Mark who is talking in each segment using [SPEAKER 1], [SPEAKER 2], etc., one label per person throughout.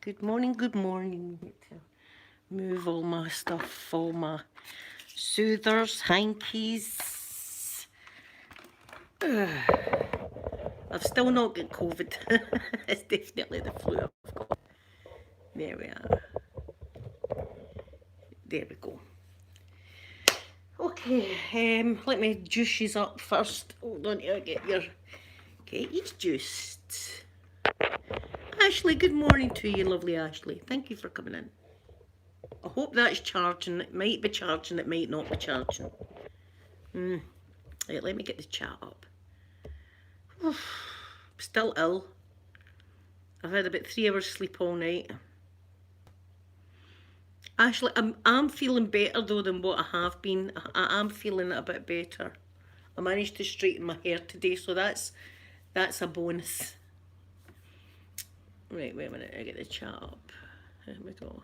[SPEAKER 1] Good morning, good morning. Need to move all my stuff, all my soothers, hankies. I've still not got COVID. It's definitely the flu I've got. There we are. There we go. Okay, let me juice these up first. Hold on till I get these juiced. Ashley, good morning to you, lovely Ashley. Thank you for coming in. I hope that's charging. It might be charging, it might not be charging. Right, let me get the chat up. Still ill. I've had about 3 hours sleep all night. Ashley, I'm feeling better though than what I have been. I am feeling a bit better. I managed to straighten my hair today, so that's a bonus. Right, wait a minute, I get the chat up. There we go.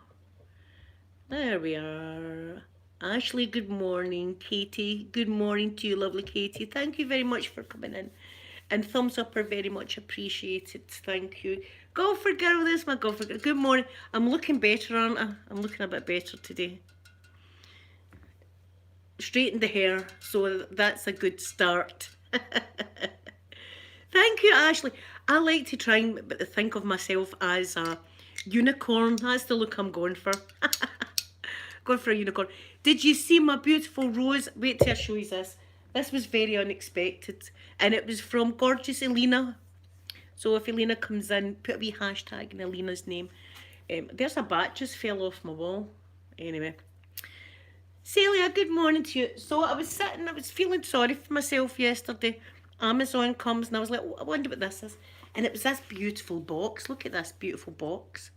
[SPEAKER 1] There we are. Ashley, good morning. Katie, good morning to you, lovely Katie. Thank you very much for coming in. And thumbs up are very much appreciated. Thank you. Golfer girl, there's my golfer girl. Good morning. I'm looking better, aren't I? I'm looking a bit better today. Straightened the hair, so that's a good start. Thank you, Ashley. I like to try and think of myself as a unicorn. That's the look I'm going for. Going for a unicorn. Did you see my beautiful rose? Wait till I show you this. This was very unexpected. And it was from gorgeous Elena. So if Elena comes in, put a wee hashtag in Elena's name. There's a bat just fell off my wall. Anyway. Celia, good morning to you. So I was feeling sorry for myself yesterday. Amazon comes and I was like, oh, I wonder what this is. And it was this beautiful box. Look at this beautiful box.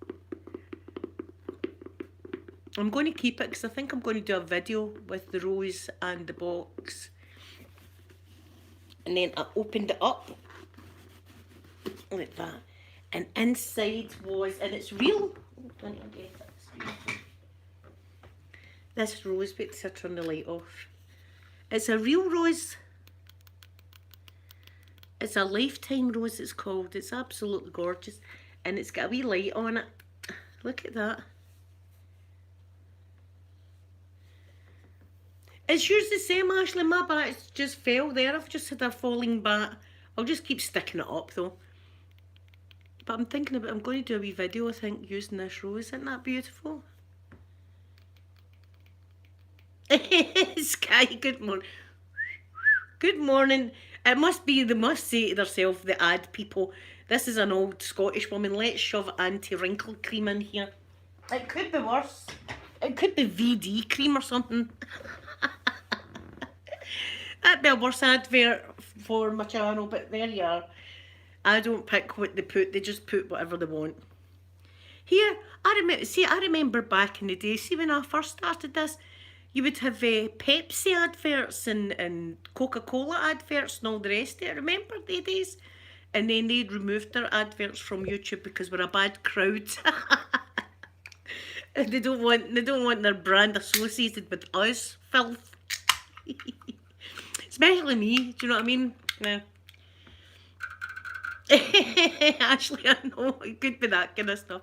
[SPEAKER 1] I'm going to keep it because I think I'm going to do a video with the rose and the box. And then I opened it up like that. And inside was, and it's real. This rose, wait till I turn the light off. It's a real rose. It's a lifetime rose, it's called. It's absolutely gorgeous. And it's got a wee light on it. Look at that. Is yours the same, Ashley? My bat just fell there. I've just had a falling bat. I'll just keep sticking it up though. But I'm thinking about, I'm going to do a wee video, I think, using this rose. Isn't that beautiful? Sky, good morning. Good morning. It must be, they must say to themselves, the ad people, this is an old Scottish woman, let's shove anti-wrinkle cream in here. It could be worse. It could be VD cream or something. That'd be a worse advert for my channel, but there you are. I don't pick what they put, they just put whatever they want. Here, I remember back in the day, see when I first started this, you would have Pepsi adverts and Coca-Cola adverts and all the rest of it. Remember the days? And then they'd removed their adverts from YouTube because we're a bad crowd. And they don't want their brand associated with us filth. Especially me, do you know what I mean? Yeah. Actually, I know it could be that kind of stuff.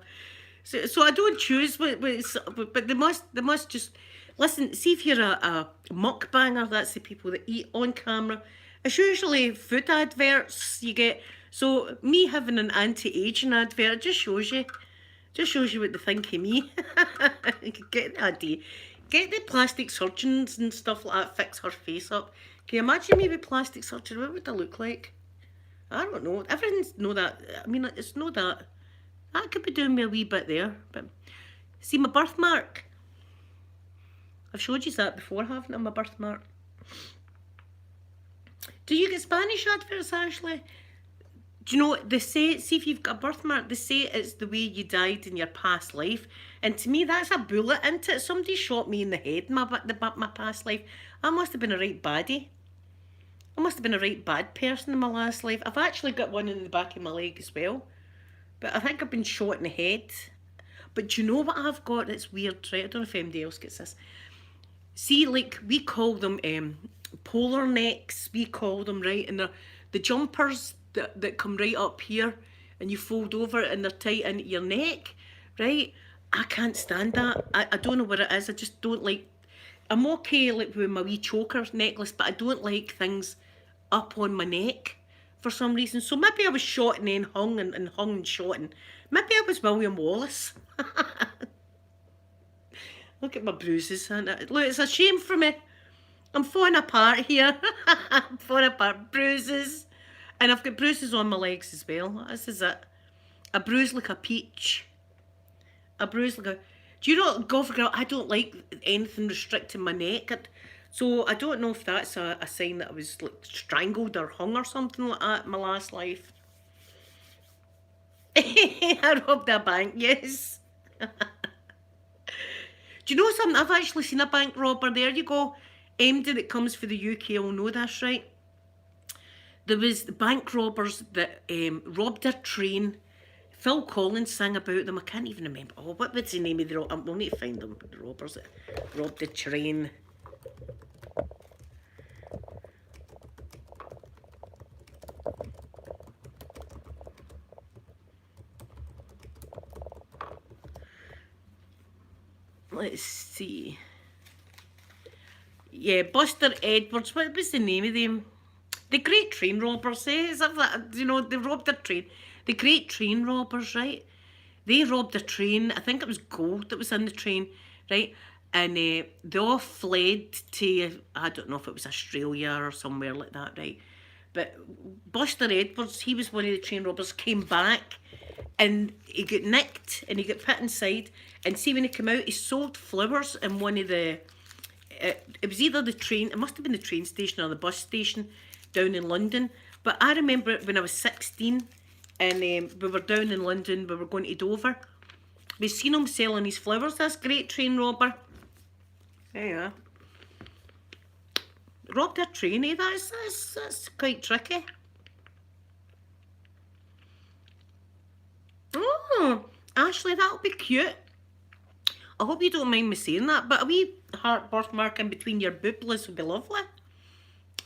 [SPEAKER 1] So I don't choose what but they must just listen. See, if you're a mukbanger, that's the people that eat on camera. It's usually food adverts you get. So me having an anti-aging advert just shows you what they think of me. Get the idea. Get the plastic surgeons and stuff like that fix her face up. Can you imagine me with plastic surgery? What would I look like? I don't know. Everything's know that. I mean, it's know that. That could be doing me a wee bit there. But see my birthmark. I've showed you that before, haven't I? My birthmark. Do you get Spanish adverts, Ashley? Do you know, they say, see if you've got a birthmark, they say it's the way you died in your past life. And to me, that's a bullet, isn't it? Somebody shot me in the head in my past life. I must have been a right baddie. I must have been a right bad person in my last life. I've actually got one in the back of my leg as well. But I think I've been shot in the head. But do you know what I've got? It's weird, right? I don't know if anybody else gets this. See, like, we call them polar necks. We call them, right? And they're the jumpers that come right up here. And you fold over and they're tight into your neck. right? I can't stand that. I don't know what it is. I just don't like. I'm okay like with my wee choker necklace, but I don't like things up on my neck for some reason. So maybe I was shot and then hung and hung and shot, and maybe I was William Wallace. Look at my bruises. Look, it's a shame for me. I'm falling apart here. I'm falling apart. Bruises. And I've got bruises on my legs as well. This is it. A bruise like a peach. A bruise like a... Do you know, go for girl, I don't like anything restricting my neck. So I don't know if that's a sign that I was like strangled or hung or something like that in my last life. I robbed a bank, yes. Do you know something? I've actually seen a bank robber. There you go. Anybody that comes for the UK will know this, right? There was bank robbers that robbed a train. Phil Collins sang about them. I can't even remember. Oh, what was the name of the robber? We'll need to find them. The robbers that robbed the train. Let's see. Yeah, Buster Edwards. What was the name of them? The Great Train Robbers, eh? Is that, you know, they robbed a train. The Great Train Robbers, right? They robbed a train. I think it was gold that was in the train, right? And they all fled to, I don't know if it was Australia or somewhere like that, right? But Buster Edwards, he was one of the train robbers, came back and he got nicked and he got put inside. And see, when he came out, he sold flowers in one of the... it was either the train, it must have been the train station or the bus station down in London. But I remember when I was 16 and we were down in London, we were going to Dover. We seen him selling his flowers, this great train robber. There you are. Robbed a train, eh? That's quite tricky. Oh, Ashley, that'll be cute. I hope you don't mind me saying that, but a wee heart birthmark in between your booblets would be lovely.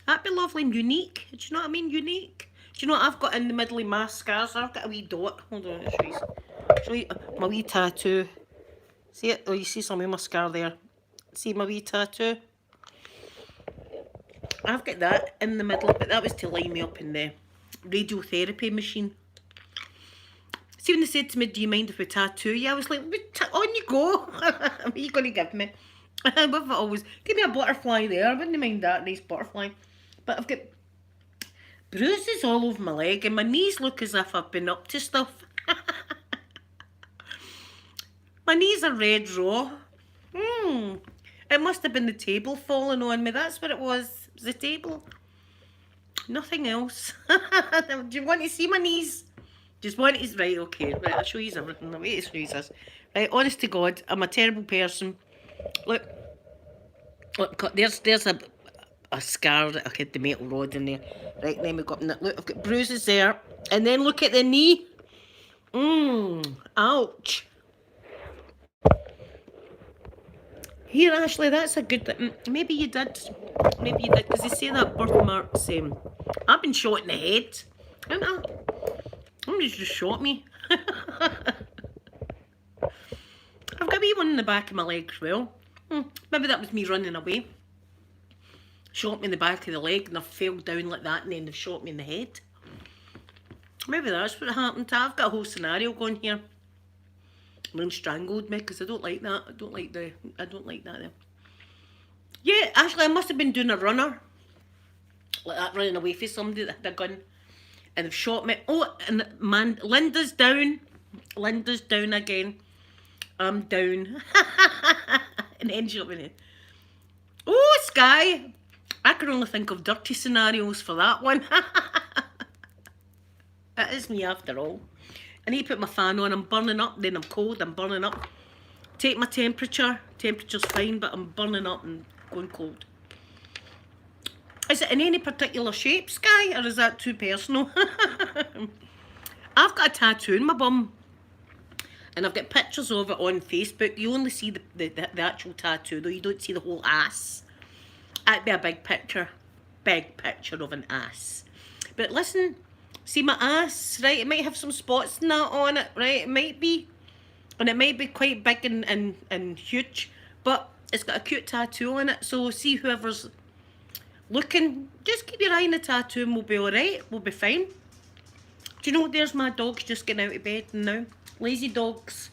[SPEAKER 1] That'd be lovely and unique. Do you know what I mean? Unique. Do you know what I've got in the middle of my scars? I've got a wee dot. Hold on, I'll show you my wee tattoo. See it? Oh, you see some of my scar there. See my wee tattoo? I've got that in the middle, but that was to line me up in the radiotherapy machine. See, when they said to me, do you mind if we tattoo you? I was like, on you go. What are you going to give me? Always give me a butterfly there. I wouldn't mind that, nice butterfly. But I've got bruises all over my leg and my knees look as if I've been up to stuff. My knees are red raw. It must have been the table falling on me. That's what it was. It was the table. Nothing else. Do you want to see my knees? Just want to... Right, okay. Right, I'll show you everything. The way to show you this. Right, honest to God, I'm a terrible person. Look, there's a scar that I had the metal rod in there. Right, then we've got... Look, I've got bruises there. And then look at the knee. Ouch. Here, Ashley, that's a good thing. Maybe you did. Maybe you did, because they say that birthmarks... I've been shot in the head. Haven't I? Somebody's just shot me. I've got a wee one in the back of my leg as well. Maybe that was me running away. Shot me in the back of the leg and I fell down like that and then they shot me in the head. Maybe that's what happened. I've got a whole scenario going here. And then strangled me because I don't like that. I don't like that then. Yeah, actually I must have been doing a runner. Like that, running away from somebody that had a gun. And they've shot me. Oh, and man, Linda's down. Linda's down again. I'm down. And then she shot me. Oh, Sky. I can only think of dirty scenarios for that one. That is me after all. I need to put my fan on. I'm burning up. Then I'm cold. I'm burning up. Take my temperature. Temperature's fine, but I'm burning up and going cold. Is it in any particular shape, Sky, or is that too personal? I've got a tattoo in my bum. And I've got pictures of it on Facebook. You only see the actual tattoo, though. You don't see the whole ass. That'd be a big picture. Big picture of an ass. But listen, see my ass, right? It might have some spots and that on it, right? It might be. And it might be quite big and huge, but it's got a cute tattoo on it. So see, whoever's looking, just keep your eye on the tattoo and we'll be alright. We'll be fine. Do you know, there's my dogs just getting out of bed now. Lazy dogs.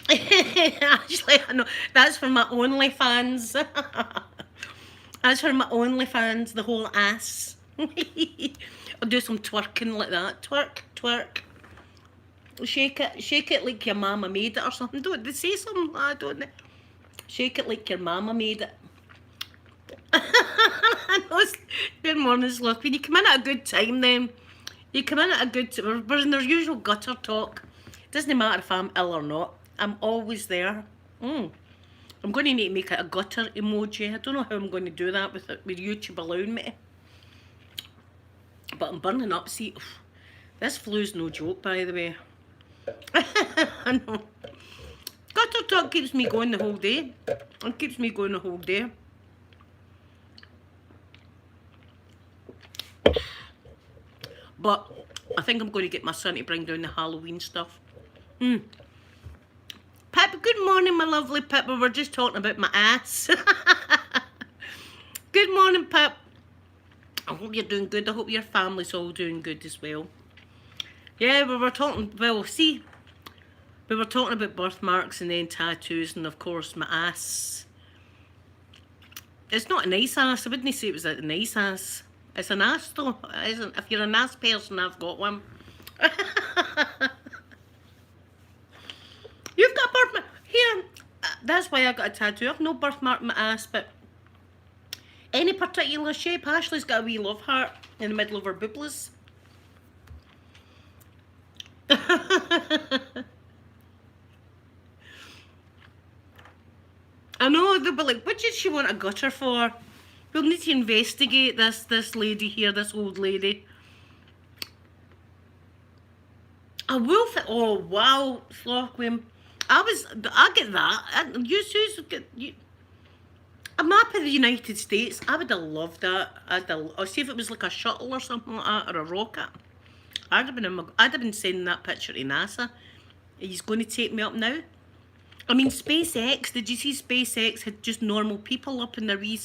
[SPEAKER 1] Actually, I know. That's for my OnlyFans. That's for my OnlyFans, the whole ass. I'll do some twerking like that. Twerk, twerk. Shake it like your mama made it or something. Don't they say something? I don't know. Shake it like your mama made it. Good morning, Sloth Queen. You come in at a good time then. You come in at a good time. We're in their usual gutter talk. Doesn't matter if I'm ill or not. I'm always there. I'm going to need to make it a gutter emoji. I don't know how I'm going to do that with YouTube allowing me. But I'm burning up. See, this flu's no joke, by the way. I know. Gutter talk keeps me going the whole day. It keeps me going the whole day. But I think I'm going to get my son to bring down the Halloween stuff. Pip, good morning, my lovely Pip. We were just talking about my ass. Good morning, Pip. I hope you're doing good. I hope your family's all doing good as well. Yeah, we were talking, well, see, we were talking about birthmarks and then tattoos and, of course, my ass. It's not a nice ass. I wouldn't say it was a nice ass. It's an ass, though. It isn't. If you're an ass person, I've got one. You've got a birthmark. Here, that's why I got a tattoo. I've no birthmark in my ass, but any particular shape. Ashley's got a wee love heart in the middle of her boobless. I know, they'll be like, what did she want a gutter for? We'll need to investigate this lady here, this old lady. A wolf? Oh, wow, Slothquim. I get that. A map of the United States, I would have loved that. Or see if it was like a shuttle or something like that, or a rocket. I'd have been sending that picture to NASA. He's going to take me up now. I mean, SpaceX, did you see SpaceX had just normal people up in their wee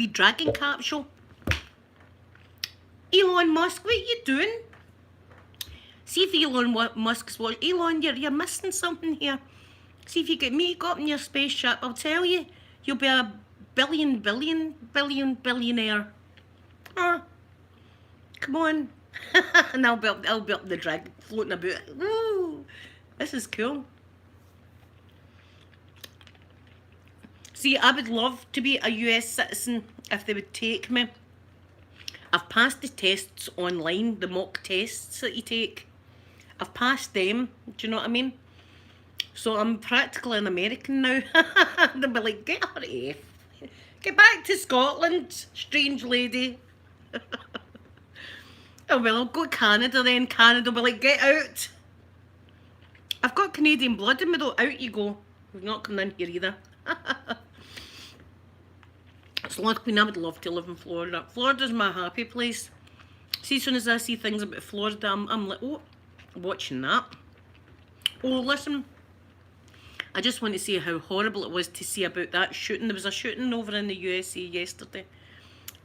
[SPEAKER 1] dragon capsule? Elon Musk, what are you doing? See if Elon Musk's watching. Elon, you're missing something here. See if you get me up in your spaceship. I'll tell you, you'll be a billionaire. Oh, come on. And I'll be up the dragon, floating about. Woo, this is cool. See, I would love to be a US citizen if they would take me. I've passed the tests online, the mock tests that you take. I've passed them, do you know what I mean? So I'm practically an American now. They'll be like, get her F. Get back to Scotland, strange lady. Oh well, I'll go to Canada then. Canada will be like, get out. I've got Canadian blood in me though. Out you go. We've not come in here either. Sloth Queen, I would love to live in Florida. Florida's my happy place. See, as soon as I see things about Florida, I'm like, oh, watching that. Oh, listen. I just want to say how horrible it was to see about that shooting. There was a shooting over in the USA yesterday.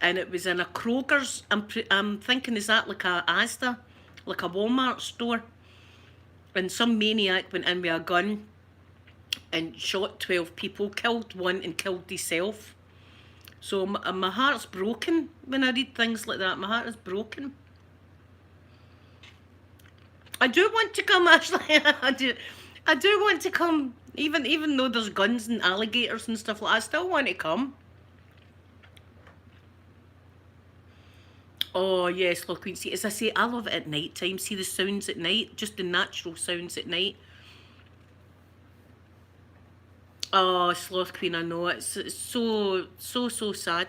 [SPEAKER 1] And it was in a Kroger's. I'm thinking, is that like a Asda? Like a Walmart store? And some maniac went in with a gun and shot 12 people, killed one and killed himself. So my heart's broken when I read things like that. My heart is broken. I do want to come, actually. I do want to come, even though there's guns and alligators and stuff like that. I still want to come. Oh yes, look, Queen. See, as I say, I love it at night time. See the sounds at night, just the natural sounds at night. Oh, Sloth Queen, I know. It's so sad.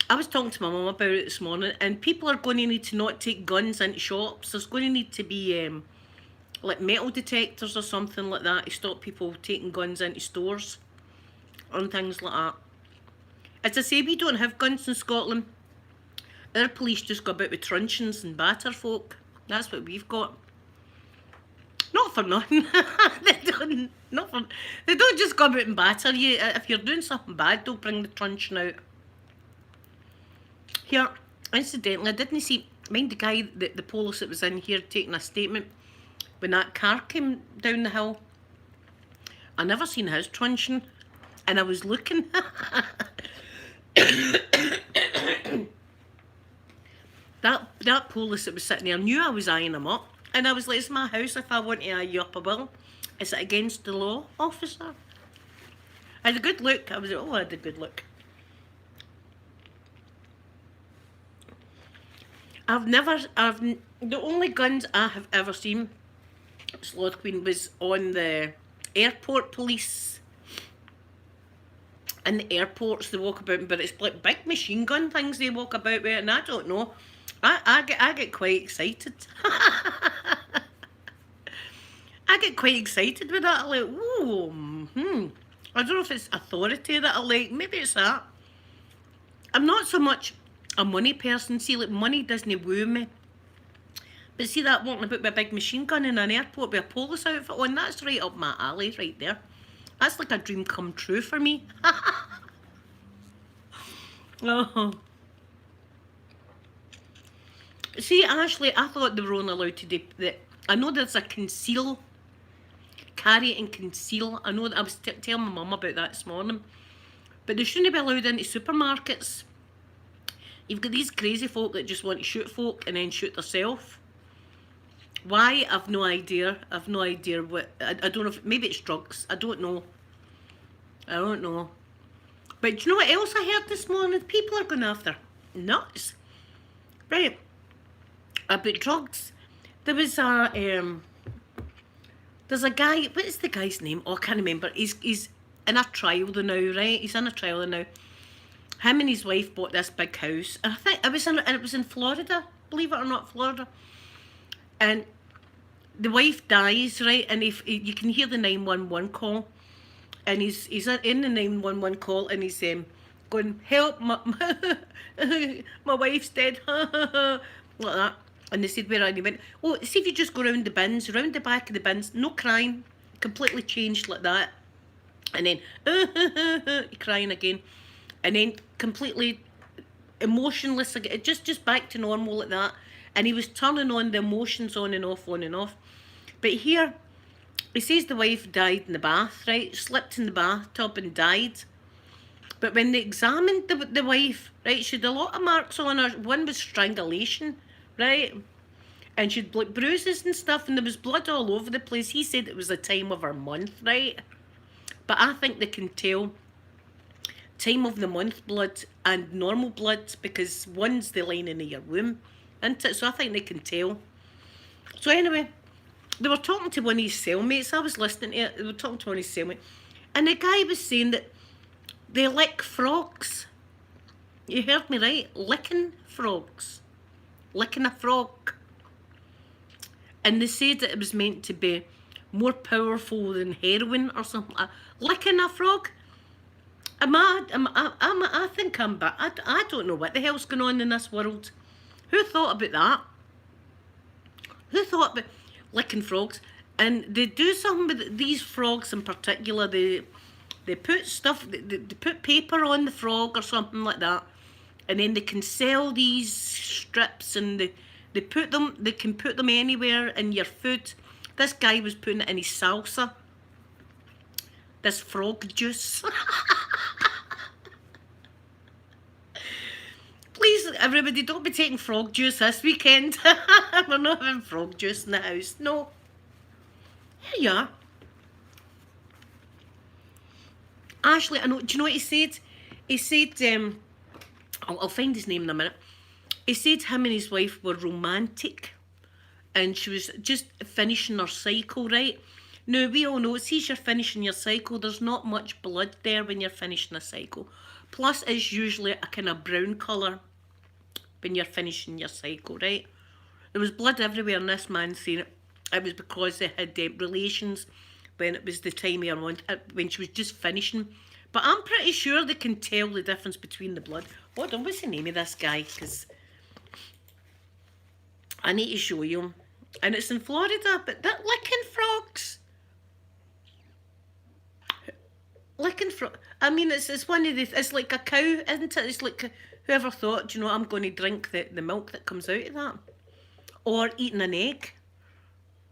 [SPEAKER 1] I was talking to my mum about it this morning, and people are going to need to not take guns into shops. There's going to need to be like metal detectors or something like that to stop people taking guns into stores and things like that. As I say, we don't have guns in Scotland. Our police just go about with truncheons and batter folk. That's what we've got. not for nothing. They don't just come out and batter you. If you're doing something bad, they'll bring the truncheon out. Here, incidentally, I didn't see, mind the guy, the police that was in here taking a statement when that car came down the hill. I never seen his truncheon, and I was looking. That police that was sitting there knew I was eyeing him up, and I was like, it's my house, if I want to eye you up, I will. Is it against the law, officer? I had a good look. I had a good look. The only guns I have ever seen, Sloth Queen, was on the airport police. In the airports they walk about, but it's like big machine gun things they walk about with, and I don't know. I get quite excited. I get quite excited with that. I'm like, ooh, I don't know if it's authority that I like. Maybe it's that. I'm not so much a money person. See, like, money doesn't woo me. But see that walking about with a big machine gun in an airport with a police outfit on, that's right up my alley right there. That's like a dream come true for me. Oh. See, Ashley, I thought they were only allowed to do that. I know there's a carry and conceal. I know that I was telling my mum about that this morning. But they shouldn't be allowed into supermarkets. You've got these crazy folk that just want to shoot folk and then shoot themselves. Why? I've no idea. I've no idea what. I don't know if maybe it's drugs. I don't know. I don't know. But do you know what else I heard this morning? People are going after nuts. Right. About drugs. There was a there's a guy. What is the guy's name? Oh, I can't remember. He's in a trial now, right? He's in a trial now. Him and his wife bought this big house, and I think it was in Florida. Believe it or not, Florida. And the wife dies, right? And you can hear the 911 call, and he's in the 911 call, and he's going, help, my wife's dead, like that. And they said, where are you? He went, oh, see if you just go round the bins, round the back of the bins, no crying, completely changed like that. And then crying again, and then completely emotionless again, just back to normal like that. And he was turning on the emotions on and off, on and off. But here, he says the wife died in the bath, right? Slipped in the bathtub and died. But when they examined the wife, right, she had a lot of marks on her. One was strangulation, right? And she had like bruises and stuff, and there was blood all over the place. He said it was the time of her month, right? But I think they can tell time of the month blood and normal blood, because one's the lining of your womb, isn't it? So I think they can tell. So anyway, they were talking to one of his cellmates. I was listening to it. They were talking to one of his cellmates. And the guy was saying that they lick frogs. You heard me right? Licking frogs. Licking a frog. And they said that it was meant to be more powerful than heroin or something. Licking a frog? I think I'm bad. I don't know what the hell's going on in this world. Who thought about that? Who thought about licking frogs? And they do something with these frogs in particular. They put stuff, they put paper on the frog or something like that. And then they can sell these strips, and they can put them anywhere in your food. This guy was putting it in his salsa. This frog juice. Please, everybody, don't be taking frog juice this weekend. We're not having frog juice in the house. No. Here you are. Ashley, I know. Do you know what he said? He said, I'll find his name in a minute. He said him and his wife were romantic, and she was just finishing her cycle, right? Now, we all know, see, you're finishing your cycle, there's not much blood there when you're finishing a cycle. Plus, it's usually a kind of brown colour when you're finishing your cycle, right? There was blood everywhere, and this man saying it was because they had relations when it was the time of her month, when she was just finishing. But I'm pretty sure they can tell the difference between the blood. Hold on, what's the name of this guy? Because I need to show you him. And it's in Florida, but that licking frog. frog. I mean, it's one of the. It's like a cow, isn't it? It's like whoever thought, I'm going to drink the milk that comes out of that, or eating an egg.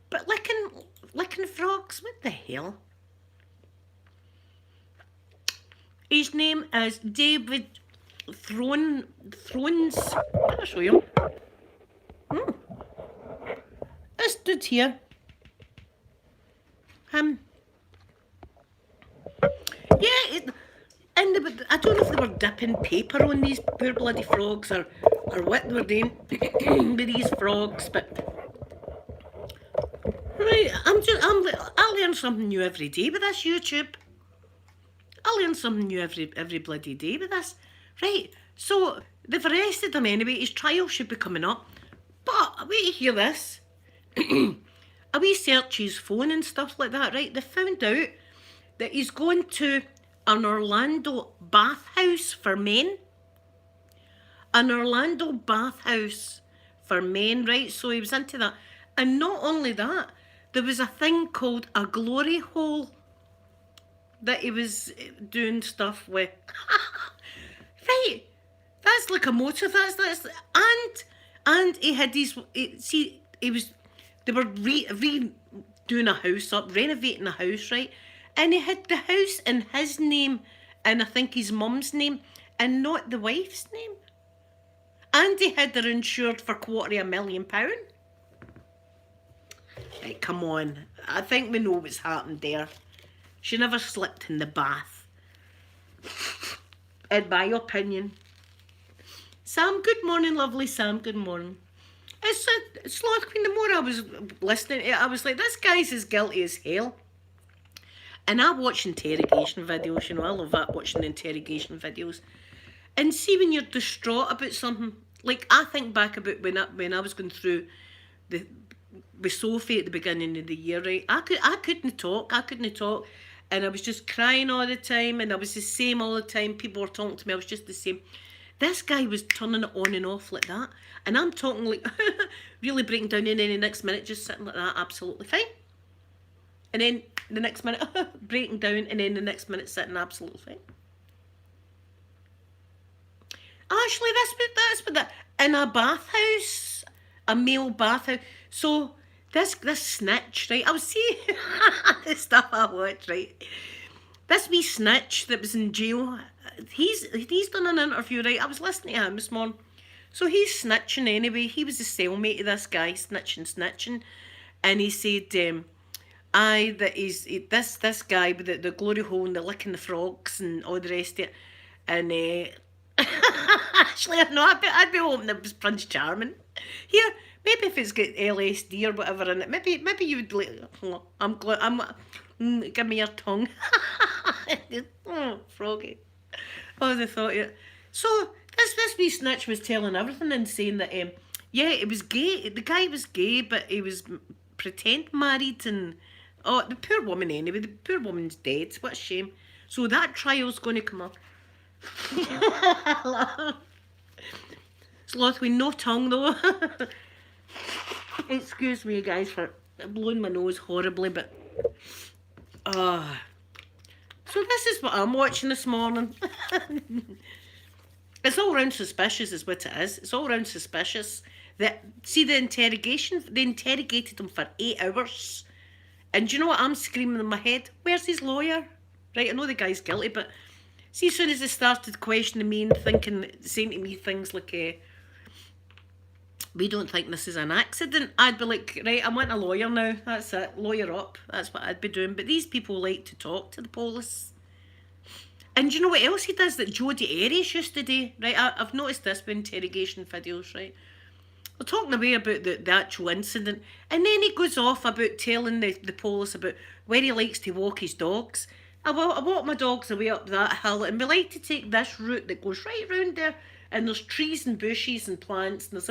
[SPEAKER 1] But licking frogs. What the hell? His name is David Thrones. I'll show you. This dude here. Him. Yeah, and I don't know if they were dipping paper on these poor bloody frogs or what they were doing with these frogs, but right, I learn something new every day with this YouTube. I learn something new every bloody day with this. Right, so they've arrested him anyway. His trial should be coming up, but wait to hear this. A wee search his phone and stuff like that. Right, they found out that he's going to an Orlando bathhouse for men. An Orlando bathhouse for men, right? So he was into that. And not only that, there was a thing called a glory hole that he was doing stuff with. Right, that's like a motive. That's and he had these. They were doing a house up, renovating a house, right? And he had the house in his name, and I think his mum's name, and not the wife's name. And he had her insured for £250,000. Right, come on. I think we know what's happened there. She never slipped in the bath. In my opinion. Sam, good morning, lovely Sam, good morning. It's Sloth Queen, the more I was listening to it, I was like, this guy's as guilty as hell. And I watch interrogation videos, I love that, watching interrogation videos. And see when you're distraught about something, like I think back about when I was going through with Sophie at the beginning of the year, right? I couldn't talk, and I was just crying all the time, and I was the same all the time. People were talking to me, I was just the same. This guy was turning it on and off like that, and I'm talking like really breaking down, and then the next minute just sitting like that, absolutely fine. And then the next minute breaking down, and then the next minute sitting absolutely fine. Actually, that's what that in a bathhouse, a male bathhouse. So this snitch, right? I was seeing the stuff I watched, right? This wee snitch that was in jail, he's done an interview, right? I was listening to him this morning. So he's snitching anyway. He was a cellmate of this guy, snitching, and he said, that this guy with the glory hole and the licking the frogs and all the rest of it, and actually, no, I'd be hoping it was Prince Charming. Here, maybe if it's got LSD or whatever in it, maybe you would like. Give me your tongue. Oh, froggy. Oh, the thought of it. So this wee snitch was telling everything and saying that yeah, it was gay. The guy was gay, but he was pretend married, and the poor woman anyway. The poor woman's dead. What a shame. So that trial's going to come up. Sloth with no tongue though. Excuse me guys for blowing my nose horribly, but so this is what I'm watching this morning. It's all round suspicious is what it is. It's all round suspicious. See the interrogation, they interrogated him for 8 hours, and do you know what I'm screaming in my head? Where's his lawyer? Right, I know the guy's guilty, but see, as soon as they started questioning me and saying to me things like, we don't think this is an accident, I'd be like, right, I want a lawyer now. That's it, lawyer up. That's what I'd be doing. But these people like to talk to the police. And do you know what else he does that Jodi Arias used to do? Right, I've noticed this with interrogation videos, right? They're talking away about the actual incident, and then he goes off about telling the police about where he likes to walk his dogs. I walk my dogs away up that hill, and we like to take this route that goes right round there, and there's trees and bushes and plants, and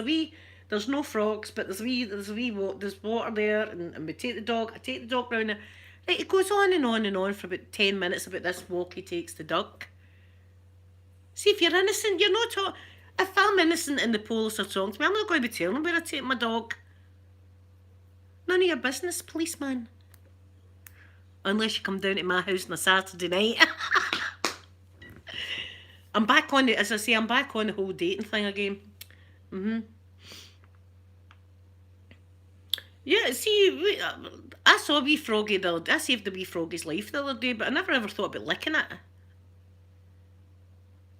[SPEAKER 1] there's no frogs, but there's water there, and I take the dog round there. Right, it goes on and on and on for about 10 minutes about this walk he takes the dog. See, if you're innocent, you're not talking. If I'm innocent and the police are talking to me, I'm not going to be telling them where I take my dog. None of your business, policeman. Unless you come down to my house on a Saturday night. I'm back on it, as I say, I'm back on the whole dating thing again. hmm Yeah, see, I saw a wee froggy the other day. I saved the wee froggy's life the other day, but I never ever thought about licking it.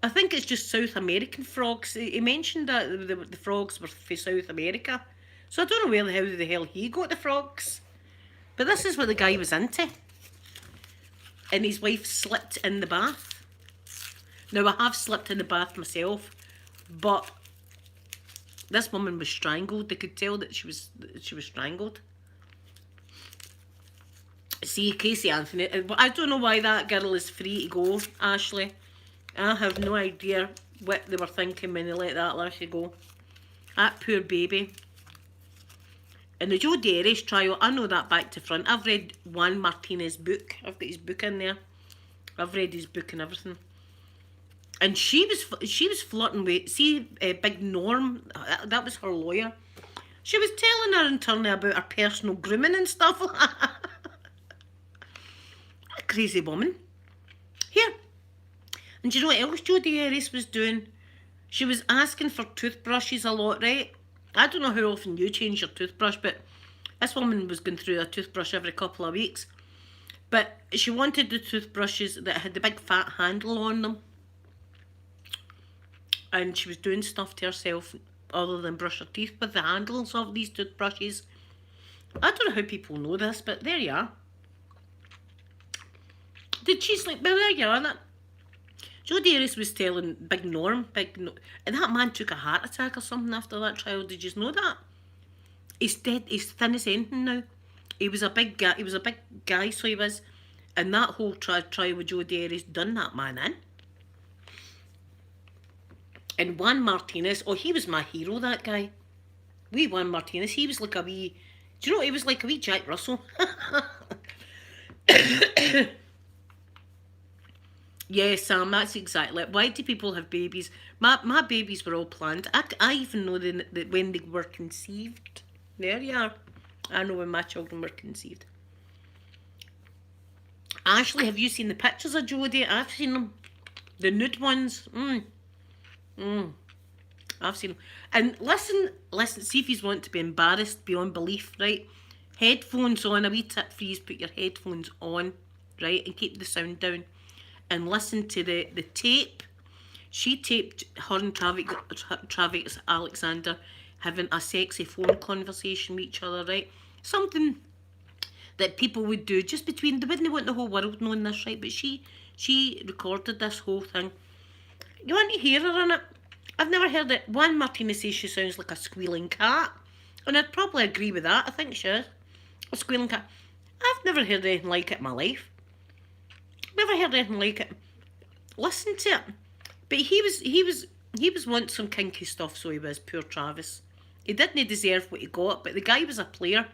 [SPEAKER 1] I think it's just South American frogs. He mentioned that the frogs were for South America. So I don't know where the hell he got the frogs. But this is what the guy was into. And his wife slipped in the bath. Now, I have slipped in the bath myself, but this woman was strangled. They could tell that she was strangled. See, Casey Anthony, I don't know why that girl is free to go, Ashley. I have no idea what they were thinking when they let that lassie go. That poor baby. And the Jodi Arias trial, I know that back to front. I've read Juan Martinez's book. I've got his book in there. I've read his book and everything. And she was flirting with, see, Big Norm, that was her lawyer. She was telling her internally about her personal grooming and stuff. A crazy woman. Here. And do you know what else Jodi Arias was doing? She was asking for toothbrushes a lot, right? I don't know how often you change your toothbrush, but this woman was going through a toothbrush every couple of weeks. But she wanted the toothbrushes that had the big fat handle on them. And she was doing stuff to herself other than brush her teeth with the handles of these toothbrushes. I don't know how people know this, but there you are. Did she sleep? Well, there you are. That Jodi Arias was telling Big Norm, and that man took a heart attack or something after that trial. Did you know that? He's dead. He's thin as anything now. He was a big guy. He was a big guy, so he was. And that whole trial with Jodi Arias done that man in. And Juan Martinez, oh, he was my hero, that guy. Wee Juan Martinez, he was like a wee... Do you know, he was like a wee Jack Russell. Yeah, Sam, that's exactly it. Why do people have babies? My babies were all planned. I even know that when they were conceived. There you are. I know when my children were conceived. Ashley, have you seen the pictures of Jodi? I've seen them. The nude ones. I've seen them. And listen, see if you want to be embarrassed beyond belief, right? Headphones on, a wee tip for you is put your headphones on, right? And keep the sound down. And listen to the tape. She taped her and Travis Alexander having a sexy phone conversation with each other, right? Something that people would do just between, they wouldn't want the whole world knowing this, right? But she recorded this whole thing. You want to hear her in it? I've never heard it. Juan Martinez says she sounds like a squealing cat. And I'd probably agree with that. I think she is. A squealing cat. I've never heard anything like it in my life. Never heard anything like it. Listen to it. But he was wanting some kinky stuff, so he was, poor Travis. He didn't deserve what he got, but the guy was a player.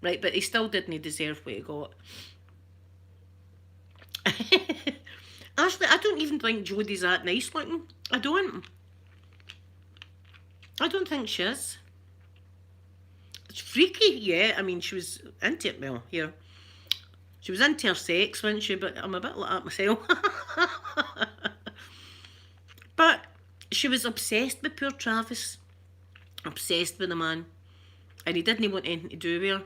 [SPEAKER 1] Right, but he still didn't deserve what he got. Ashley, I don't even think Jodi's that nice looking. I don't think she is. It's freaky, yeah. I mean, she was into it, well, here. She was into her sex, wasn't she? But I'm a bit like that myself. But she was obsessed with poor Travis. Obsessed with the man. And he didn't want anything to do with her.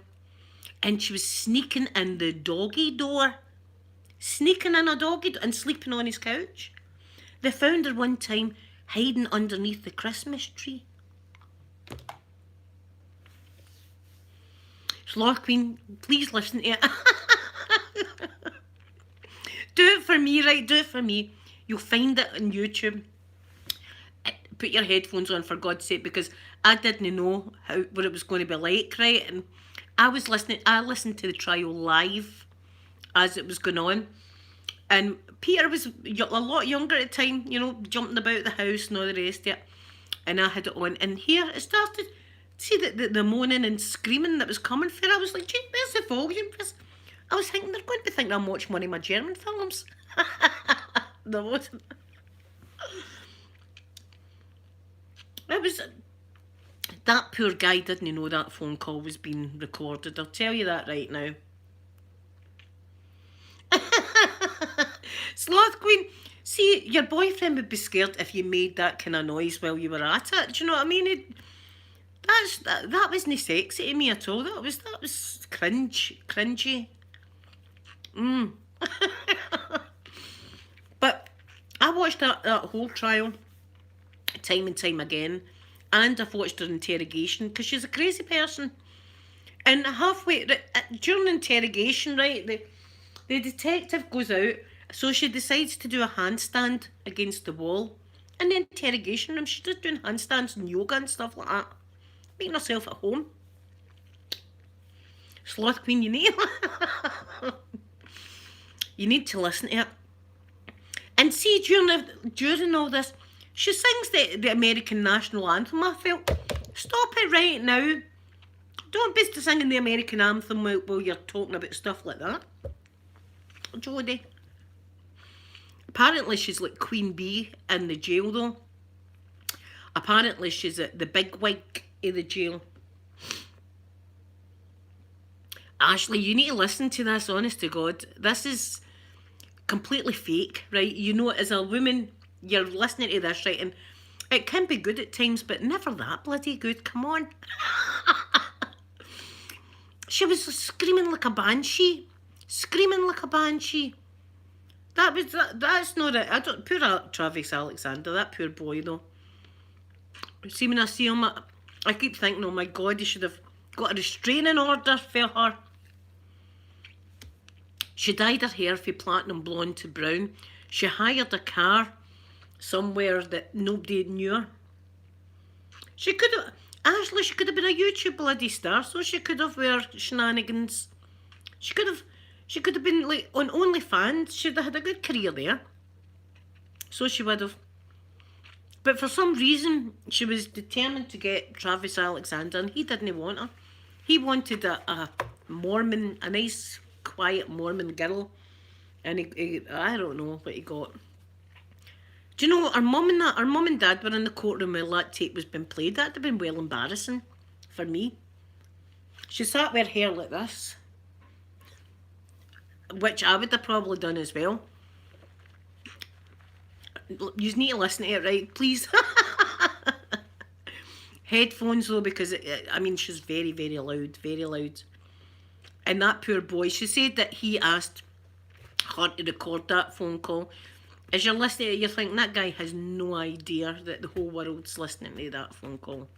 [SPEAKER 1] And she was sneaking in the doggy door. Sneaking in a doggy door and sleeping on his couch. They found her one time hiding underneath the Christmas tree. Sloth Queen, please listen to it. Do it for me, right? Do it for me. You'll find it on YouTube. Put your headphones on, for God's sake, because I didn't know what it was going to be like, right? And I listened to the trial live as it was going on. And Peter was a lot younger at the time, you know, jumping about the house and all the rest of it. And I had it on. And here it started. See the moaning and screaming that was coming for it. I was like, gee, where's the volume? I was thinking, they're going to be thinking I'm watching one of my German films. There wasn't. It was... That poor guy didn't know that phone call was being recorded. I'll tell you that right now. Sloth Queen, See, your boyfriend would be scared if you made that kind of noise while you were at it. Do you know what I mean? That wasn't sexy to me at all. That was cringy. But I watched that whole trial time and time again, and I've watched her interrogation because she's a crazy person. And halfway during interrogation, right, the detective goes out, so she decides to do a handstand against the wall. In the interrogation room, she's just doing handstands and yoga and stuff like that, making herself at home. Sloth Queen, you need you need to listen to it. And see, during all this, she sings the American national anthem. I felt, stop it right now. Don't be singing the American anthem while you're talking about stuff like that. Jodi. Apparently she's like Queen Bee in the jail though. Apparently she's at the big wig of the jail. Ashley, you need to listen to this, honest to God. This is completely fake, right? You know, as a woman, you're listening to this, right? And it can be good at times, but never that bloody good. Come on. She was screaming like a banshee. Screaming like a banshee. That's not it. Poor Travis Alexander, that poor boy though. See, when I see him, I keep thinking, oh my God, he should have got a restraining order for her. She dyed her hair from platinum blonde to brown. She hired a car somewhere that nobody knew her. She could have been a YouTube bloody star, so she could have wear shenanigans. She could have been like on OnlyFans. She'd have had a good career there. So she would have. But for some reason, she was determined to get Travis Alexander, and he didn't want her. He wanted a Mormon, a nice, quiet Mormon girl, and he I don't know what he got. Do you know, our mum and dad were in the courtroom while that tape was being played. That'd have been well embarrassing for me. She sat with her hair like this, which I would have probably done as well. You need to listen to it, right? Please. Headphones though, because I mean, she's very, very loud, very loud. And that poor boy, she said that he asked her to record that phone call. As you're listening to it, you're thinking that guy has no idea that the whole world's listening to that phone call.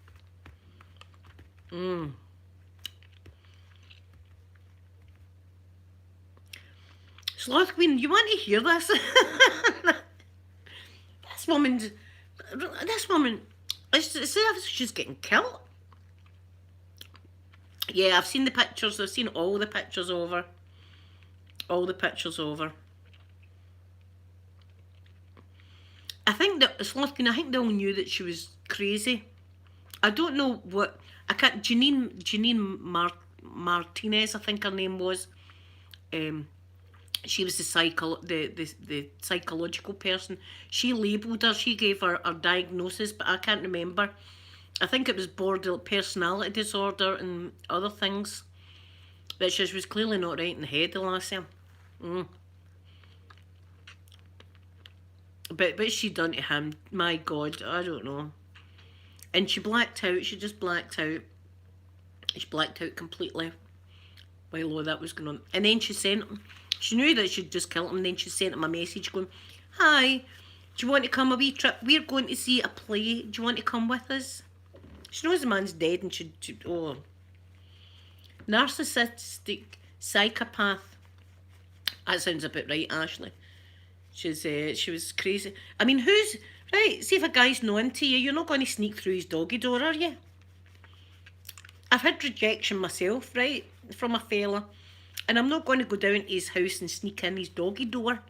[SPEAKER 1] Sloth Queen, you want to hear this? This woman, it's as if she's getting killed. Yeah, I've seen the pictures. I've seen all the pictures over. All the pictures over. I think that Sloth Queen, I think they all knew that she was crazy. I don't know what Janine Martinez, I think her name was. She was the psychological person. She labelled her. She gave her diagnosis, but I can't remember. I think it was borderline personality disorder and other things. But she was clearly not right in the head, the lassie. But what's she done to him? My God, I don't know. And she blacked out. She just blacked out. She blacked out completely while all that was going on. And then she sent him. She knew that she'd just killed him. And then she sent him a message going, "Hi, do you want to come a wee trip? We're going to see a play. Do you want to come with us?" She knows the man's dead and she narcissistic psychopath. That sounds a bit right, Ashley. She was crazy. I mean, right, see if a guy's not into you, you're not going to sneak through his doggy door, are you? I've had rejection myself, right, from a fella. And I'm not going to go down to his house and sneak in his doggy door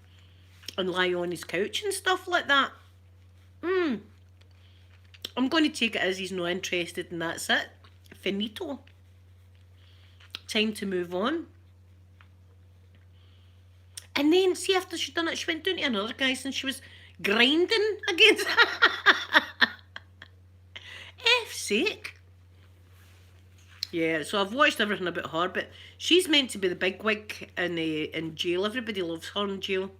[SPEAKER 1] and lie on his couch and stuff like that. I'm going to take it as he's not interested and that's it. Finito. Time to move on. And then, see, after she'd done it, she went down to another guy's and she was grinding against F's sake. Yeah, so I've watched everything about her, but she's meant to be the bigwig in jail. Everybody loves her in jail.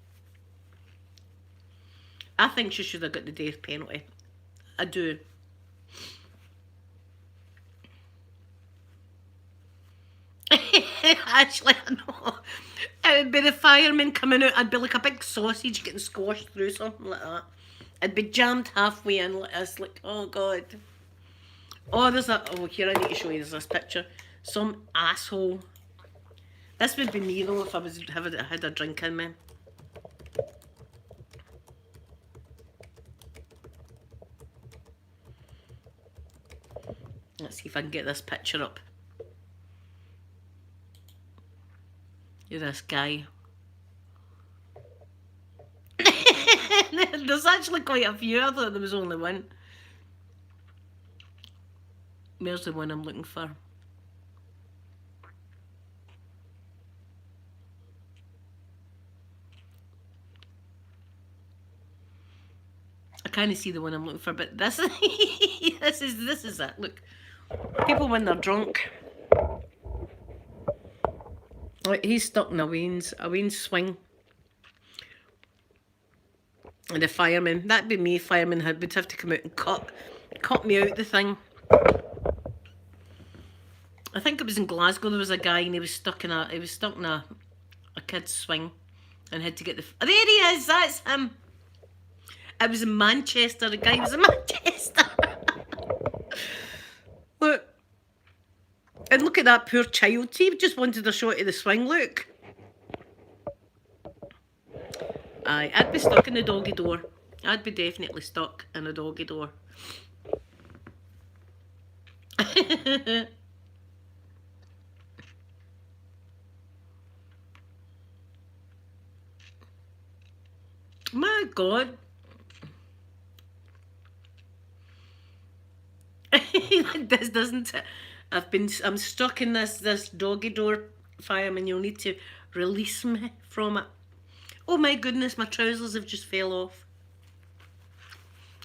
[SPEAKER 1] I think she should have got the death penalty. I do. Actually, I know. It would be the firemen coming out. I'd be like a big sausage getting squashed through something like that. I'd be jammed halfway in like this, like, oh god. Oh, there's a. Oh, here, I need to show you. There's this picture. Some asshole. This would be me though if I was had a drink in me. Let's see if I can get this picture up. You're this guy. There's actually quite a few. I thought there was only one. Where's the one I'm looking for? I kind of see the one I'm looking for, but this this is it. Look, people when they're drunk. Like, he's stuck in a Wayne's swing. And the fireman, that'd be me. Fireman would have to come out and cut me out the thing. I think it was in Glasgow. There was a guy and he was stuck in a kid's swing, and had to get the. Oh, there he is. That's him. It was in Manchester. The guy was in Manchester. Look. And look at that poor child. He just wanted a shot of the swing, look. Aye, I'd be stuck in the doggy door. I'd be definitely stuck in a doggy door. My God. This doesn't it? I'm stuck in this doggy door, fireman. You'll need to release me from it. Oh my goodness, my trousers have just fell off.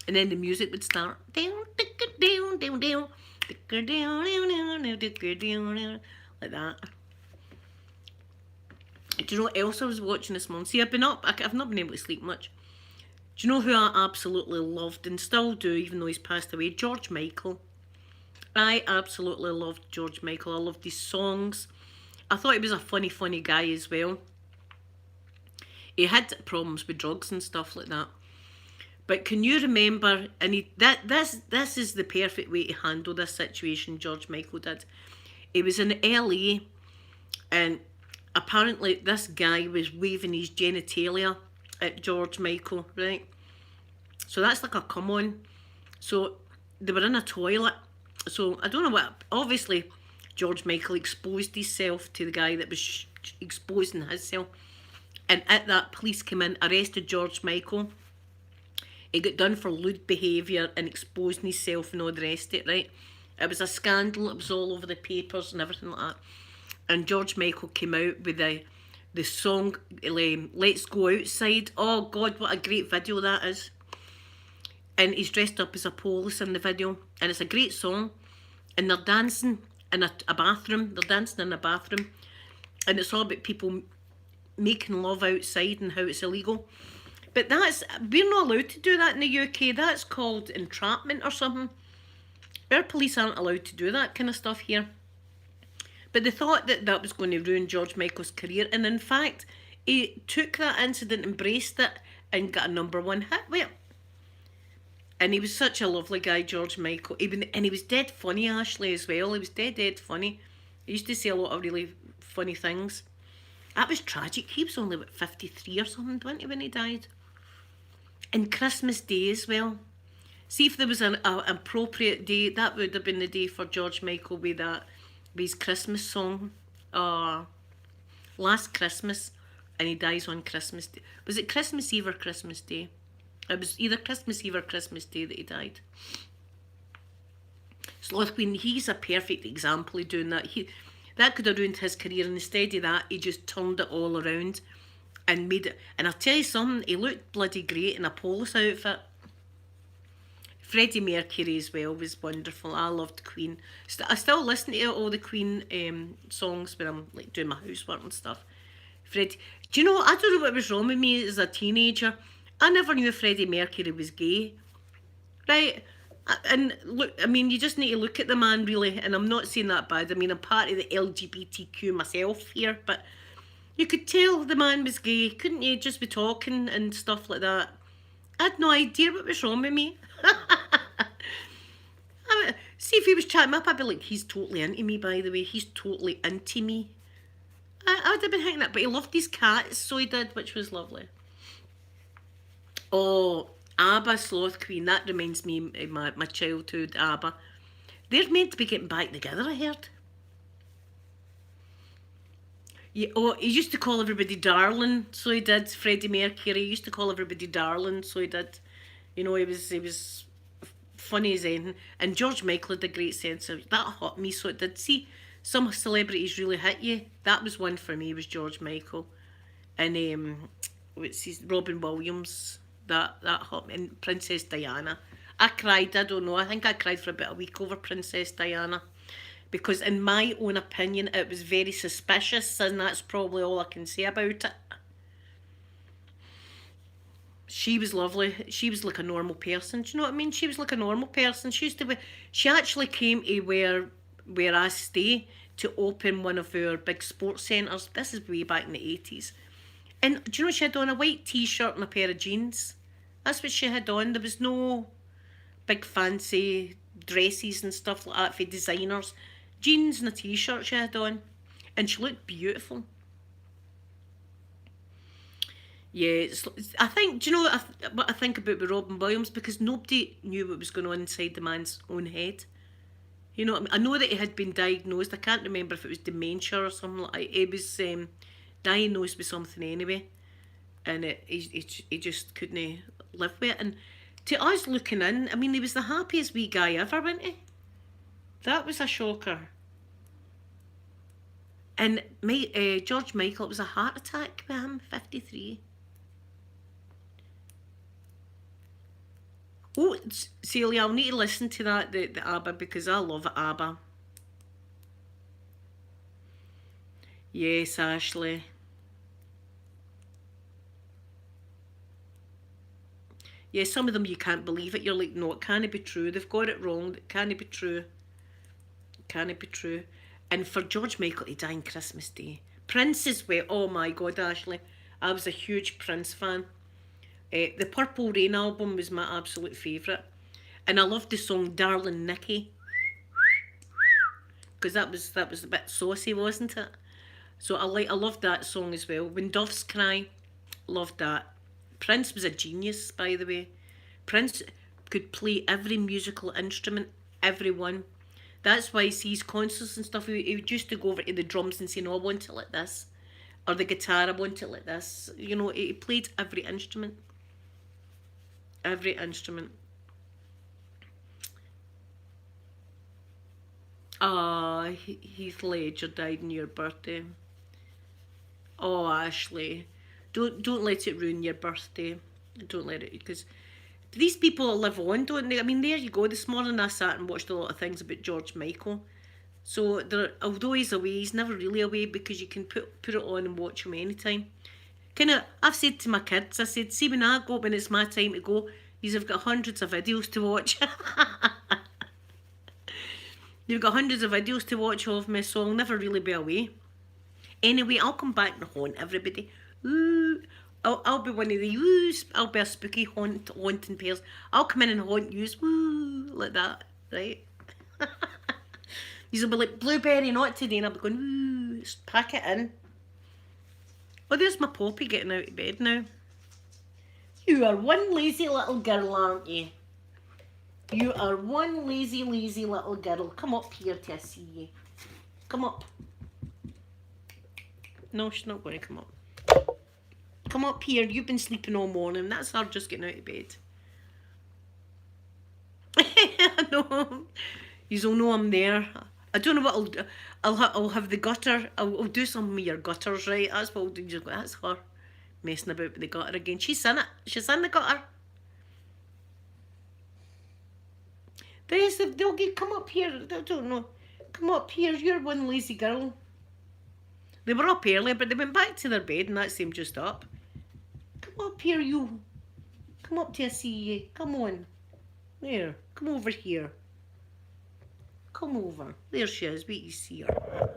[SPEAKER 1] And then the music would start. Like that. Do you know what else I was watching this morning? See, I've been up. I've not been able to sleep much. Do you know who I absolutely loved and still do, even though he's passed away? George Michael. I absolutely loved George Michael. I loved his songs. I thought he was a funny guy as well. He had problems with drugs and stuff like that. But can you remember, and this is the perfect way to handle this situation, George Michael did. He was in LA, and apparently this guy was waving his genitalia at George Michael, right? So that's like a come on. So they were in a toilet. So I don't know what, obviously George Michael exposed himself to the guy that was exposing himself. And at that, police came in, arrested George Michael. He got done for lewd behaviour and exposing himself and all the rest of it, right? It was a scandal. It was all over the papers and everything like that. And George Michael came out with the song, Let's Go Outside. Oh God, what a great video that is. And he's dressed up as a police in the video. And it's a great song. And they're dancing in a bathroom. They're dancing in a bathroom. And it's all about people making love outside and how it's illegal. But we're not allowed to do that in the UK. That's called entrapment or something. Our police aren't allowed to do that kind of stuff here. But they thought that was going to ruin George Michael's career. And in fact, he took that incident, embraced it, and got a #1 hit with it. And he was such a lovely guy, George Michael. And he was dead funny, Ashley, as well. He was dead funny. He used to say a lot of really funny things. That was tragic. He was only, 53 or something, wasn't he, when he died? And Christmas Day as well. See if there was an appropriate day. That would have been the day for George Michael with his Christmas song. Last Christmas. And he dies on Christmas Day. Was it Christmas Eve or Christmas Day? It was either Christmas Eve or Christmas Day that he died. Sloth Queen, he's a perfect example of doing that. That could have ruined his career, and instead of that, he just turned it all around and made it. And I'll tell you something, he looked bloody great in a police outfit. Freddie Mercury as well was wonderful. I loved Queen. I still listen to all the Queen songs when I'm like doing my housework and stuff. Freddie, do you know, I don't know what was wrong with me as a teenager. I never knew Freddie Mercury was gay, right? And look, I mean, you just need to look at the man, really, and I'm not saying that bad. I mean, I'm part of the LGBTQ myself here, but you could tell the man was gay, couldn't you? Just be talking and stuff like that. I had no idea what was wrong with me. I mean, see, if he was chatting me up, I'd be like, he's totally into me, by the way. He's totally into me. I would have been hanging up, but he loved his cats, so he did, which was lovely. Oh, ABBA, Sloth Queen, that reminds me of my childhood, ABBA. They're meant to be getting back together, I heard. Yeah, oh, he used to call everybody darling, so he did. Freddie Mercury he used to call everybody darling, so he did. You know, he was funny as anything. And George Michael had a great sense of that hot me, so it did. See, some celebrities really hit you. That was one for me. Was George Michael, and what's his Robin Williams. That hot me, and Princess Diana. I cried. I don't know. I think I cried for about a week over Princess Diana. Because in my own opinion, it was very suspicious, and that's probably all I can say about it. She was lovely. She was like a normal person. Do you know what I mean? She was like a normal person. She used to be. She actually came to where I stay to open one of our big sports centres. This is way back in the 80s. And do you know she had on? A white t-shirt and a pair of jeans. That's what she had on. There was no big fancy dresses and stuff like that for designers. Jeans and a t-shirt she had on, and she looked beautiful. Yeah, I think, do you know what I think about with Robin Williams? Because nobody knew what was going on inside the man's own head. You know what I mean? I know that he had been diagnosed. I can't remember if it was dementia or something like that. He was diagnosed with something anyway, and he just couldn't live with it. And to us looking in, I mean, he was the happiest wee guy ever, wasn't he? That was a shocker. And George Michael, it was a heart attack with him, 53. Oh, Celia, I'll need to listen to that, the ABBA, because I love ABBA. Yes, Ashley. Yeah, some of them you can't believe it. You're like, no, it can't be true. They've got it wrong. It can't be true. Can it be true? And for George Michael to die on Christmas Day. Prince as well. Oh my God, Ashley. I was a huge Prince fan. The Purple Rain album was my absolute favourite. And I loved the song Darling Nikki. Because that was a bit saucy, wasn't it? So I loved that song as well. When Doves Cry, loved that. Prince was a genius, by the way. Prince could play every musical instrument, every one. That's why his concerts and stuff, he would used to go over to the drums and say, no, I want it like this. Or the guitar, I want it like this. You know, he played every instrument. Every instrument. Ah, Heath Ledger died on your birthday. Oh, Ashley. Don't let it ruin your birthday. Don't let it, because these people live on, don't they? I mean, there you go. This morning I sat and watched a lot of things about George Michael. So although he's away, he's never really away, because you can put it on and watch him anytime. I've said to my kids, I said, see, when it's my time to go, you've got hundreds of videos to watch. You've got hundreds of videos to watch of me, so I'll never really be away. Anyway, I'll come back and haunt everybody. Ooh. I'll be one of the yous. I'll be a spooky haunting pairs. I'll come in and haunt yous. Woo, like that, right? These will be like, blueberry, not today. And I'll be going, woo, just pack it in. Oh, there's my Poppy getting out of bed now. You are one lazy little girl, aren't you? You are one lazy little girl. Come up here till I see you. Come up. No, she's not going to come up. Come up here. You've been sleeping all morning. That's her just getting out of bed. I know. You'll know I'm there. I don't know what I'll do. I'll have the gutter. I'll do some of your gutters, right? That's what I'll do. That's her messing about with the gutter again. She's in it. She's in the gutter. They'll come up here. I don't know. Come up here. You're one lazy girl. They were up early, but they went back to their bed, and that's them just up. Come up here, you. Come up till I see you. Come on. There. Come over here. Come over. There she is. Wait, you see her.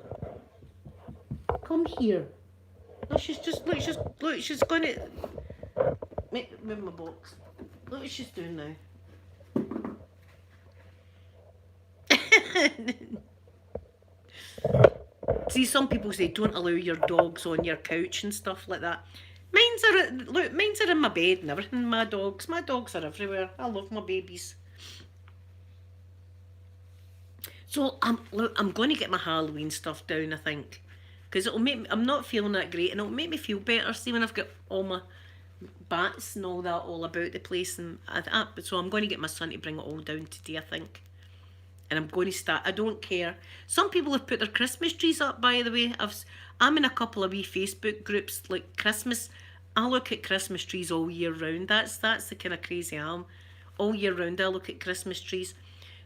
[SPEAKER 1] Come here. Look, she's gonna move my box. Look what she's doing now. See, some people say don't allow your dogs on your couch and stuff like that. Mine's are in my bed and everything. My dogs are everywhere. I love my babies. So I'm going to get my Halloween stuff down, I think, because I'm not feeling that great, and it'll make me feel better. See, when I've got all my bats and all that all about the place, and so I'm going to get my son to bring it all down today, I think. And I'm going to start. I don't care. Some people have put their Christmas trees up, by the way. I'm in a couple of wee Facebook groups like Christmas. I look at Christmas trees all year round. That's the kind of crazy I am. All year round, I look at Christmas trees.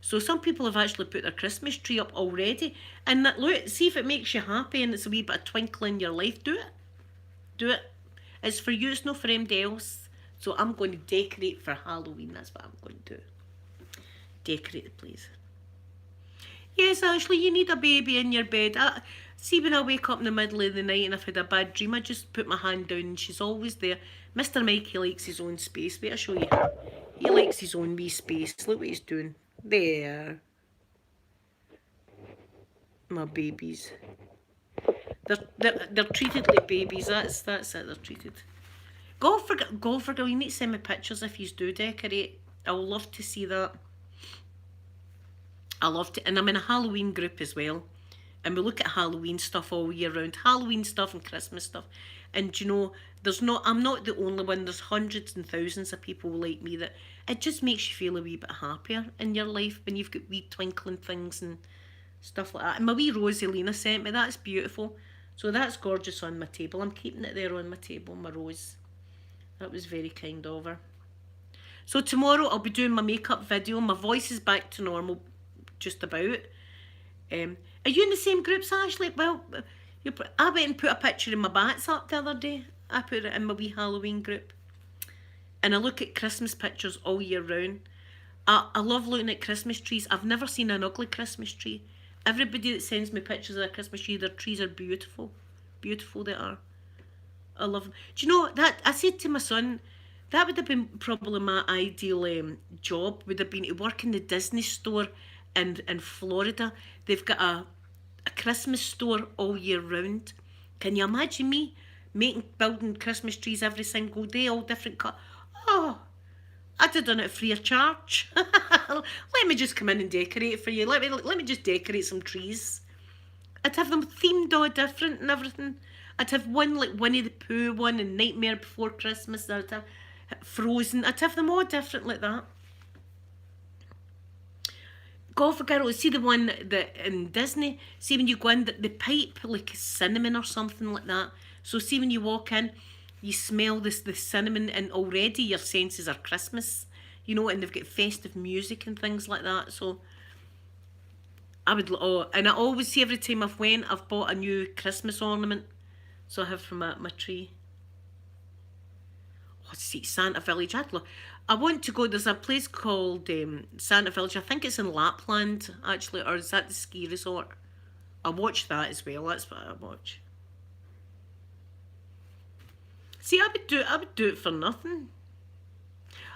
[SPEAKER 1] So some people have actually put their Christmas tree up already. And look, see if it makes you happy and it's a wee bit of twinkle in your life. Do it. Do it. It's for you. It's not for anybody else. So I'm going to decorate for Halloween. That's what I'm going to do. Decorate the place. Yes, Ashley, you need a baby in your bed. See, when I wake up in the middle of the night and I've had a bad dream, I just put my hand down and she's always there. Mr. Mike, he likes his own space. Wait, I'll show you. He likes his own wee space. Look what he's doing. There. My babies. They're treated like babies. That's it, they're treated. Golfer girl, you need to send me pictures if you do decorate. I would love to see that. I love to, and I'm in a Halloween group as well, and we look at Halloween stuff all year round, Halloween stuff and Christmas stuff, and you know, I'm not the only one. There's hundreds and thousands of people like me that it just makes you feel a wee bit happier in your life when you've got wee twinkling things and stuff like that. And my wee Rosalina sent me, that's beautiful. So that's gorgeous on my table. I'm keeping it there on my table, my rose. That was very kind of her. So tomorrow I'll be doing my makeup video. My voice is back to normal. Just about. Are you in the same groups, Ashley? Well, I went and put a picture of my bats up the other day. I put it in my wee Halloween group. And I look at Christmas pictures all year round. I love looking at Christmas trees. I've never seen an ugly Christmas tree. Everybody that sends me pictures of a Christmas tree, their trees are beautiful. Beautiful they are. I love them. Do you know, that I said to my son, that would have been probably my ideal job, would have been to work in the Disney store in Florida. They've got a Christmas store all year round. Can you imagine me building Christmas trees every single day, all different cut? Oh, I'd have done it free of charge. Let me just come in and decorate for you. Let me just decorate some trees. I'd have them themed all different and everything. I'd have one like Winnie the Pooh one and Nightmare Before Christmas. I'd have Frozen. I'd have them all different like that. Golfer girl, see the one that in Disney, see when you go in, the pipe like cinnamon or something like that. So see when you walk in, you smell the cinnamon and already your senses are Christmas, you know, and they've got festive music and things like that. So I would, and I always see every time I've bought a new Christmas ornament. So I have from my tree. Oh, see, Santa Village. I want to go, there's a place called Santa Village. I think it's in Lapland, actually, or is that the ski resort? I watch that as well. That's what I watch. See, I would do it for nothing.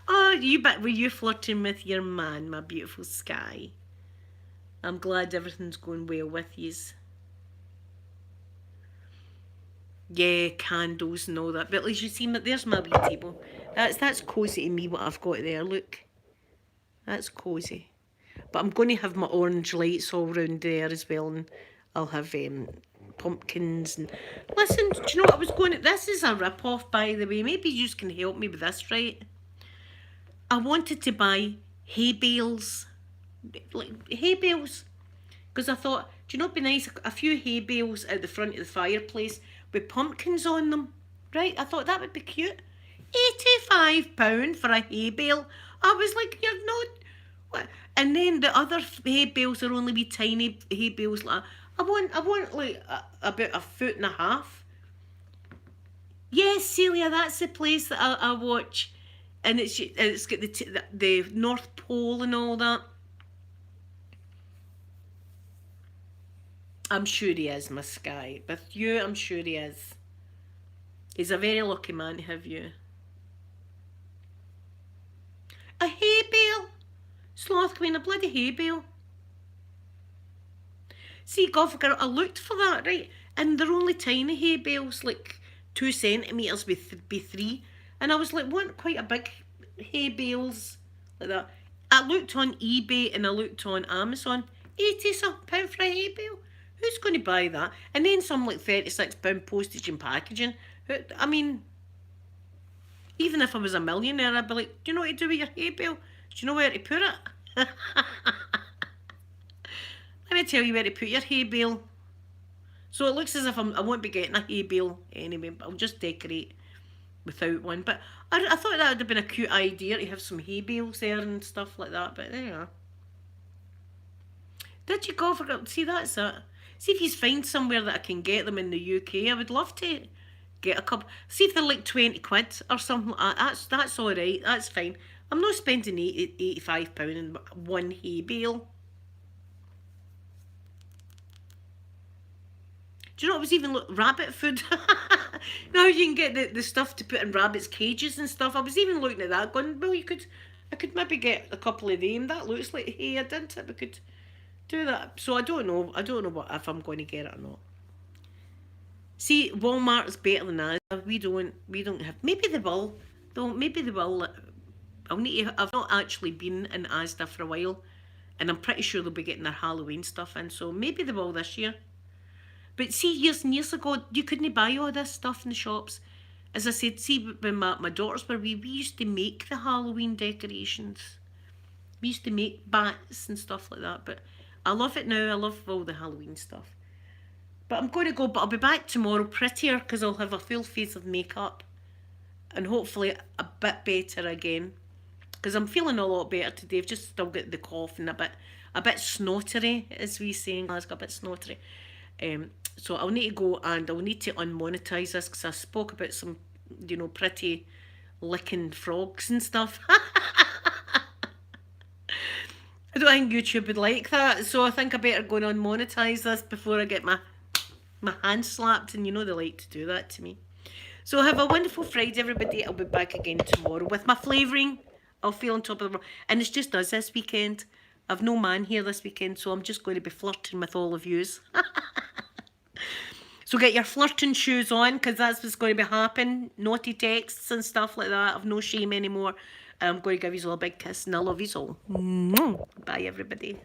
[SPEAKER 1] Oh, were you flirting with your man, my beautiful Sky? I'm glad everything's going well with yous. Yeah, candles and all that. But at least you see, there's my wee table. That's cosy to me, what I've got there, look. That's cosy. But I'm going to have my orange lights all round there as well. And I'll have pumpkins. And listen, do you know what I was going to... This is a rip-off, by the way. Maybe you can help me with this, right? I wanted to buy hay bales. Like, hay bales. Because I thought, do you know it'd be nice? A few hay bales at the front of the fireplace with pumpkins on them, right? I thought that would be cute. £85 for a hay bale. I was like, you're not... What? And then the other hay bales are only wee tiny hay bales. Like, I want like about 1.5 feet. Yes, Celia, that's the place that I watch. and it's got the North Pole and all that. I'm sure he is, my Sky. With you, I'm sure he is. He's a very lucky man to have you. A hay bale? Sloth Queen, a bloody hay bale. See, God, I looked for that, right? And they're only tiny hay bales, like 2 centimetres by 3. And I was like, want quite a big hay bales like that. I looked on eBay and I looked on Amazon. 80-something for a hay bale. Who's going to buy that? And then some like £36 postage and packaging. I mean, even if I was a millionaire, I'd be like, do you know what to do with your hay bale? Do you know where to put it? Let me tell you where to put your hay bale. So it looks as if I won't be getting a hay bale anyway, but I'll just decorate without one. But I thought that would have been a cute idea to have some hay bales there and stuff like that, but there you are. Did you go for... See, that's it. See if you find somewhere that I can get them in the UK. I would love to get a couple. See if they're like 20 quid or something like that. That's all right. That's fine. I'm not spending £85 on one hay bale. Do you know what was even rabbit food? Now you can get the stuff to put in rabbits' cages and stuff. I was even looking at that going, well, I could maybe get a couple of them. That looks like hay, didn't it? We could do that. So I don't know if I'm going to get it or not. See, Walmart's better than us. We don't have. Maybe they will. Though maybe they will. I've not actually been in Asda for a while, and I'm pretty sure they'll be getting their Halloween stuff in. So maybe they will this year. But see, years and years ago, you couldn't buy all this stuff in the shops. As I said, see, when my daughters were wee, we used to make the Halloween decorations. We used to make bats and stuff like that. But I love it now. I love all the Halloween stuff. But I'm going to go, but I'll be back tomorrow prettier because I'll have a full face of makeup. And hopefully a bit better again. Because I'm feeling a lot better today. I've just still got the cough and a bit snottery, as we saying. I've got a bit snottery. So I'll need to go and I'll need to unmonetize this because I spoke about some, pretty licking frogs and stuff. I don't think YouTube would like that, so I think I better go and unmonetize this before I get my hand slapped, and they like to do that to me. So have a wonderful Friday, everybody. I'll be back again tomorrow with my flavouring. I'll feel on top of the world. And it's just us this weekend. I've no man here this weekend, so I'm just going to be flirting with all of yous. So get your flirting shoes on, because that's what's going to be happening. Naughty texts and stuff like that. I've no shame anymore. I'm going to give you all a big kiss, and I love you all. Bye, everybody.